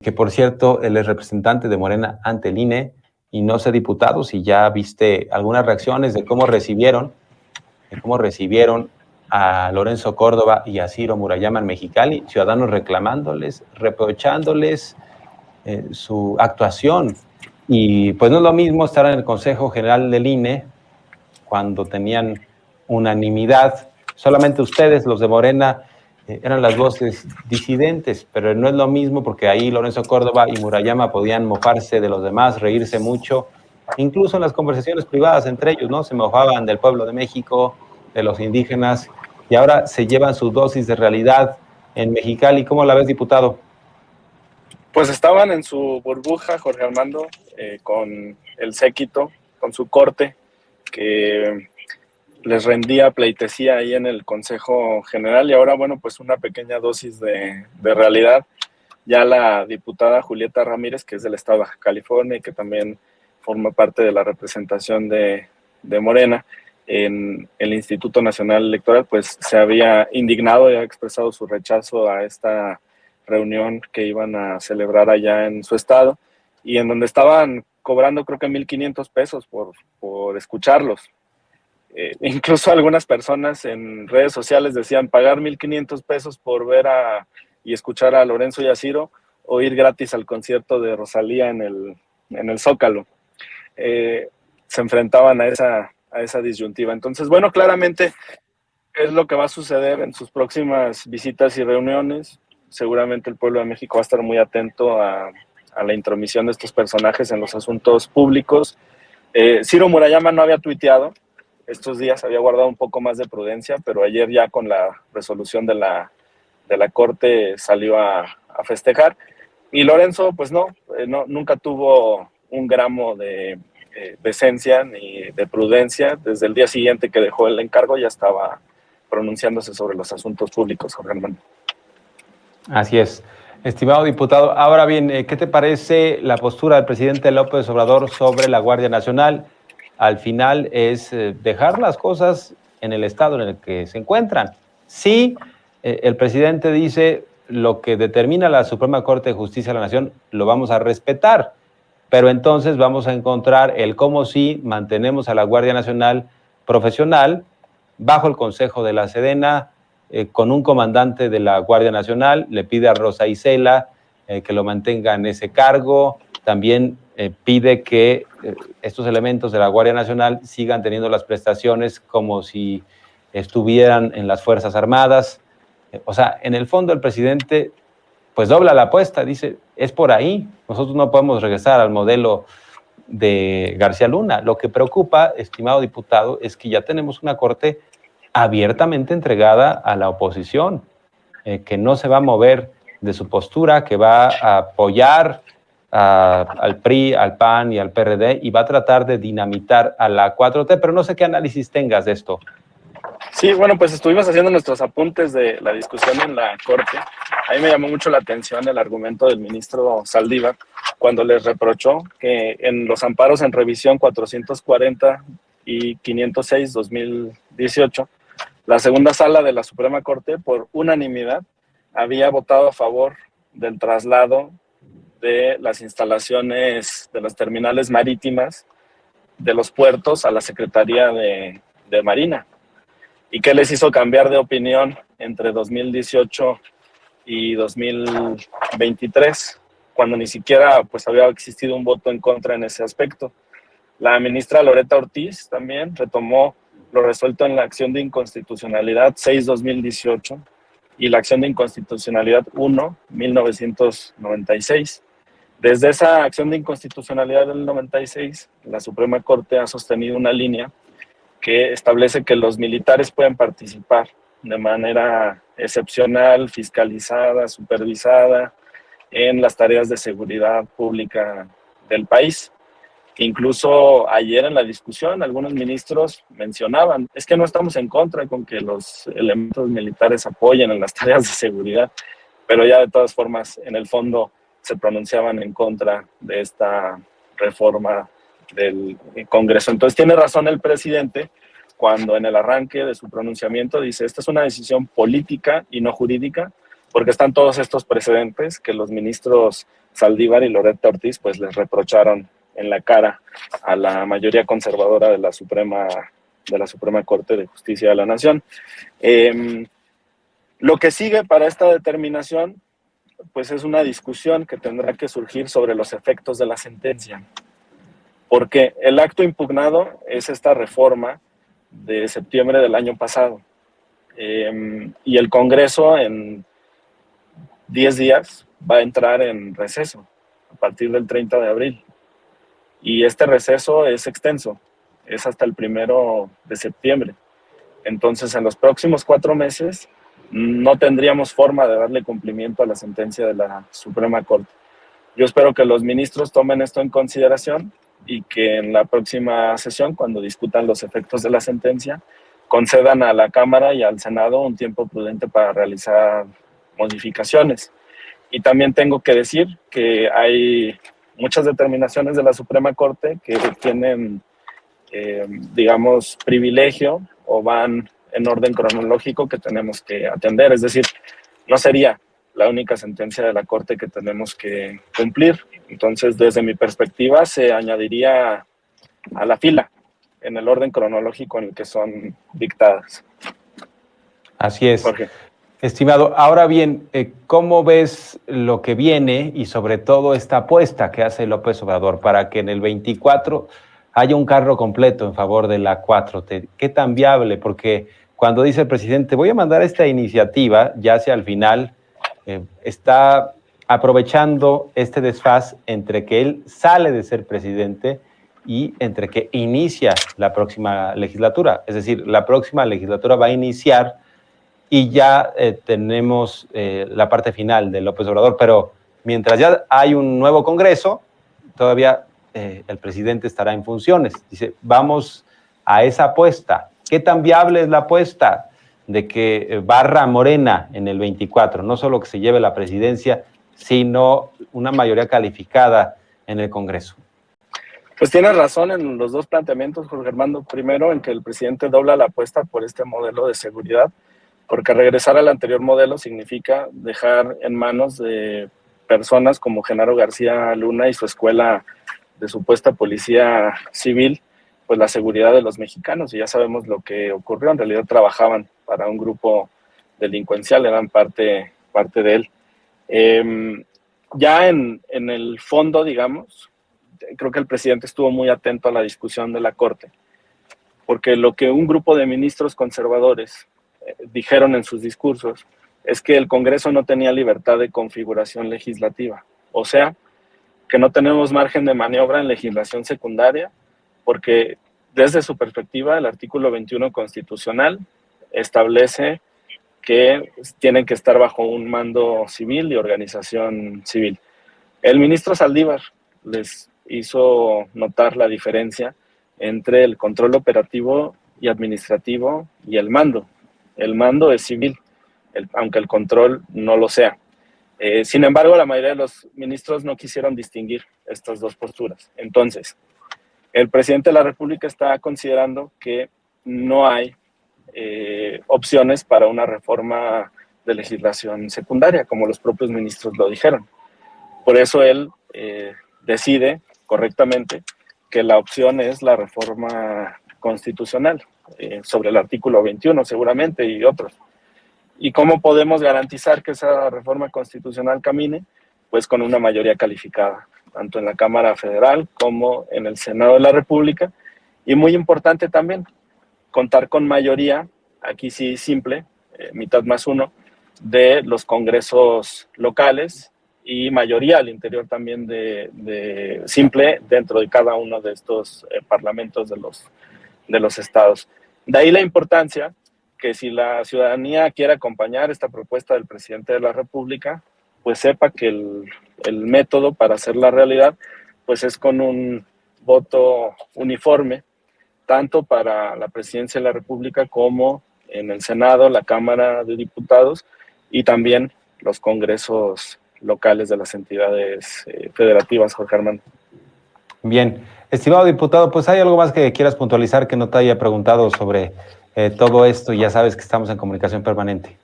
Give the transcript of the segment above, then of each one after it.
que por cierto, él es representante de Morena ante el INE y no sé, diputado, si ya viste algunas reacciones de cómo recibieron a Lorenzo Córdoba y a Ciro Murayama en Mexicali, ciudadanos reclamándoles, reprochándoles su actuación. Y pues no es lo mismo estar en el Consejo General del INE cuando tenían unanimidad. Solamente ustedes, los de Morena, eran las voces disidentes, pero no es lo mismo porque ahí Lorenzo Córdoba y Murayama podían mofarse de los demás, reírse mucho, incluso en las conversaciones privadas entre ellos, ¿no? Se mofaban del pueblo de México, de los indígenas, y ahora se llevan su dosis de realidad en Mexicali. ¿Cómo la ves, diputado? Pues estaban en su burbuja, Jorge Armando, con el séquito, con su corte, que les rendía pleitesía ahí en el Consejo General, y ahora, bueno, pues una pequeña dosis de realidad. Ya la diputada Julieta Ramírez, que es del estado de Baja California y que también forma parte de la representación de Morena en el Instituto Nacional Electoral, pues se había indignado y ha expresado su rechazo a esta reunión que iban a celebrar allá en su estado y en donde estaban cobrando creo que 1,500 pesos por escucharlos. Incluso algunas personas en redes sociales decían pagar 1,500 pesos por ver y escuchar a Lorenzo y a Ciro o ir gratis al concierto de Rosalía en el Zócalo. Se enfrentaban a esa disyuntiva. Entonces, bueno, claramente es lo que va a suceder en sus próximas visitas y reuniones. Seguramente el pueblo de México va a estar muy atento a la intromisión de estos personajes en los asuntos públicos. Ciro Murayama no había tuiteado estos días, había guardado un poco más de prudencia, pero ayer ya con la resolución de la Corte salió a festejar. Y Lorenzo, pues nunca tuvo un gramo de decencia ni de prudencia. Desde el día siguiente que dejó el encargo ya estaba pronunciándose sobre los asuntos públicos, Jorge Armando. Así es. Estimado diputado, ahora bien, ¿qué te parece la postura del presidente López Obrador sobre la Guardia Nacional? Al final es dejar las cosas en el estado en el que se encuentran. Sí, el presidente dice lo que determina la Suprema Corte de Justicia de la Nación lo vamos a respetar, pero entonces vamos a encontrar el cómo sí mantenemos a la Guardia Nacional profesional bajo el consejo de la Sedena, con un comandante de la Guardia Nacional, le pide a Rosa Isela que lo mantenga en ese cargo, también pide que estos elementos de la Guardia Nacional sigan teniendo las prestaciones como si estuvieran en las Fuerzas Armadas. O sea, en el fondo el presidente pues dobla la apuesta, dice, es por ahí, nosotros no podemos regresar al modelo de García Luna. Lo que preocupa, estimado diputado, es que ya tenemos una corte abiertamente entregada a la oposición, que no se va a mover de su postura, que va a apoyar al PRI, al PAN y al PRD y va a tratar de dinamitar a la 4T, pero no sé qué análisis tengas de esto. Sí, bueno, pues estuvimos haciendo nuestros apuntes de la discusión en la Corte. A mí me llamó mucho la atención el argumento del ministro Saldívar cuando les reprochó que en los amparos en revisión 440 y 506-2018, la segunda sala de la Suprema Corte, por unanimidad, había votado a favor del traslado de las instalaciones de las terminales marítimas de los puertos a la Secretaría de Marina. ¿Y qué les hizo cambiar de opinión entre 2018 y 2023, cuando ni siquiera pues, había existido un voto en contra en ese aspecto? La ministra Loretta Ortiz también retomó lo resuelto en la acción de inconstitucionalidad 6-2018 y la acción de inconstitucionalidad 1-1996. Desde esa acción de inconstitucionalidad del 96, la Suprema Corte ha sostenido una línea que establece que los militares pueden participar de manera excepcional, fiscalizada, supervisada en las tareas de seguridad pública del país. Incluso ayer en la discusión algunos ministros mencionaban, es que no estamos en contra con que los elementos militares apoyen en las tareas de seguridad, pero ya de todas formas en el fondo se pronunciaban en contra de esta reforma del Congreso. Entonces tiene razón el presidente cuando en el arranque de su pronunciamiento dice, esta es una decisión política y no jurídica, porque están todos estos precedentes que los ministros Saldívar y Loretta Ortiz pues les reprocharon en la cara a la mayoría conservadora de la Suprema Corte de Justicia de la Nación. Lo que sigue para esta determinación pues es una discusión que tendrá que surgir sobre los efectos de la sentencia, porque el acto impugnado es esta reforma de septiembre del año pasado, y el Congreso en 10 días va a entrar en receso a partir del 30 de abril, y este receso es extenso, es hasta el 1 de septiembre. Entonces, en los próximos 4 meses no tendríamos forma de darle cumplimiento a la sentencia de la Suprema Corte. Yo espero que los ministros tomen esto en consideración y que en la próxima sesión, cuando discutan los efectos de la sentencia, concedan a la Cámara y al Senado un tiempo prudente para realizar modificaciones. Y también tengo que decir que hay muchas determinaciones de la Suprema Corte que tienen, digamos, privilegio o van en orden cronológico que tenemos que atender. Es decir, no sería la única sentencia de la Corte que tenemos que cumplir. Entonces, desde mi perspectiva, se añadiría a la fila en el orden cronológico en el que son dictadas. Así es. Jorge. Estimado, ahora bien, ¿cómo ves lo que viene y sobre todo esta apuesta que hace López Obrador para que en el 24 haya un carro completo en favor de la 4T? ¿Qué tan viable? Porque cuando dice el presidente, voy a mandar esta iniciativa, ya hacia el final, está aprovechando este desfaz entre que él sale de ser presidente y entre que inicia la próxima legislatura. Es decir, la próxima legislatura va a iniciar y ya tenemos la parte final de López Obrador, pero mientras ya hay un nuevo Congreso, todavía el presidente estará en funciones. Dice, vamos a esa apuesta. ¿Qué tan viable es la apuesta de que barra Morena en el 24? No solo que se lleve la presidencia, sino una mayoría calificada en el Congreso. Pues tienes razón en los dos planteamientos, Jorge Armando. Primero, en que el presidente dobla la apuesta por este modelo de seguridad, porque regresar al anterior modelo significa dejar en manos de personas como Genaro García Luna y su escuela de supuesta policía civil, pues la seguridad de los mexicanos, y ya sabemos lo que ocurrió. En realidad trabajaban para un grupo delincuencial, eran parte de él. Ya en el fondo, digamos, creo que el presidente estuvo muy atento a la discusión de la Corte, porque lo que un grupo de ministros conservadores dijeron en sus discursos es que el Congreso no tenía libertad de configuración legislativa, o sea, que no tenemos margen de maniobra en legislación secundaria, porque desde su perspectiva el artículo 21 constitucional establece que tienen que estar bajo un mando civil y organización civil. El ministro Saldívar les hizo notar la diferencia entre el control operativo y administrativo y el mando. El mando es civil, aunque el control no lo sea. Sin embargo, la mayoría de los ministros no quisieron distinguir estas dos posturas. Entonces, el presidente de la República está considerando que no hay opciones para una reforma de legislación secundaria, como los propios ministros lo dijeron. Por eso él decide correctamente que la opción es la reforma constitucional, sobre el artículo 21 seguramente y otros. ¿Y cómo podemos garantizar que esa reforma constitucional camine? Pues con una mayoría calificada, tanto en la Cámara Federal como en el Senado de la República. Y muy importante también, contar con mayoría, aquí sí simple, mitad más uno, de los congresos locales y mayoría al interior también de simple dentro de cada uno de estos parlamentos de los estados. De ahí la importancia que si la ciudadanía quiere acompañar esta propuesta del presidente de la República, pues sepa que el método para hacerla realidad pues es con un voto uniforme, tanto para la presidencia de la República como en el Senado, la Cámara de Diputados y también los congresos locales de las entidades federativas, Jorge Armando. Bien, estimado diputado, pues ¿hay algo más que quieras puntualizar que no te haya preguntado sobre todo esto? Ya sabes que estamos en comunicación permanente.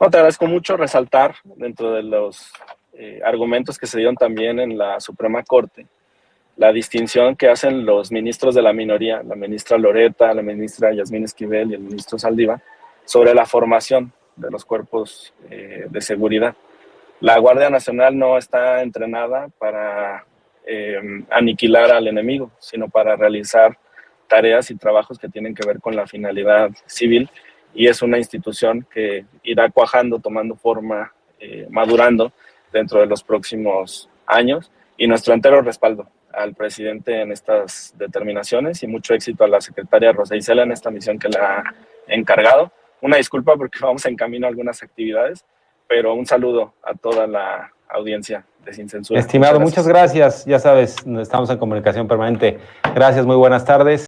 No, te agradezco mucho resaltar dentro de los argumentos que se dieron también en la Suprema Corte, la distinción que hacen los ministros de la minoría, la ministra Loreta, la ministra Yasmín Esquivel y el ministro Saldívar, sobre la formación de los cuerpos de seguridad. La Guardia Nacional no está entrenada para aniquilar al enemigo, sino para realizar tareas y trabajos que tienen que ver con la finalidad civil, y es una institución que irá cuajando, tomando forma, madurando dentro de los próximos años, y nuestro entero respaldo al presidente en estas determinaciones, y mucho éxito a la secretaria Rosa Isela en esta misión que le ha encargado. Una disculpa porque vamos en camino a algunas actividades, pero un saludo a toda la audiencia de Sin Censura. Estimado, muchas gracias. Ya sabes, estamos en comunicación permanente. Gracias, muy buenas tardes.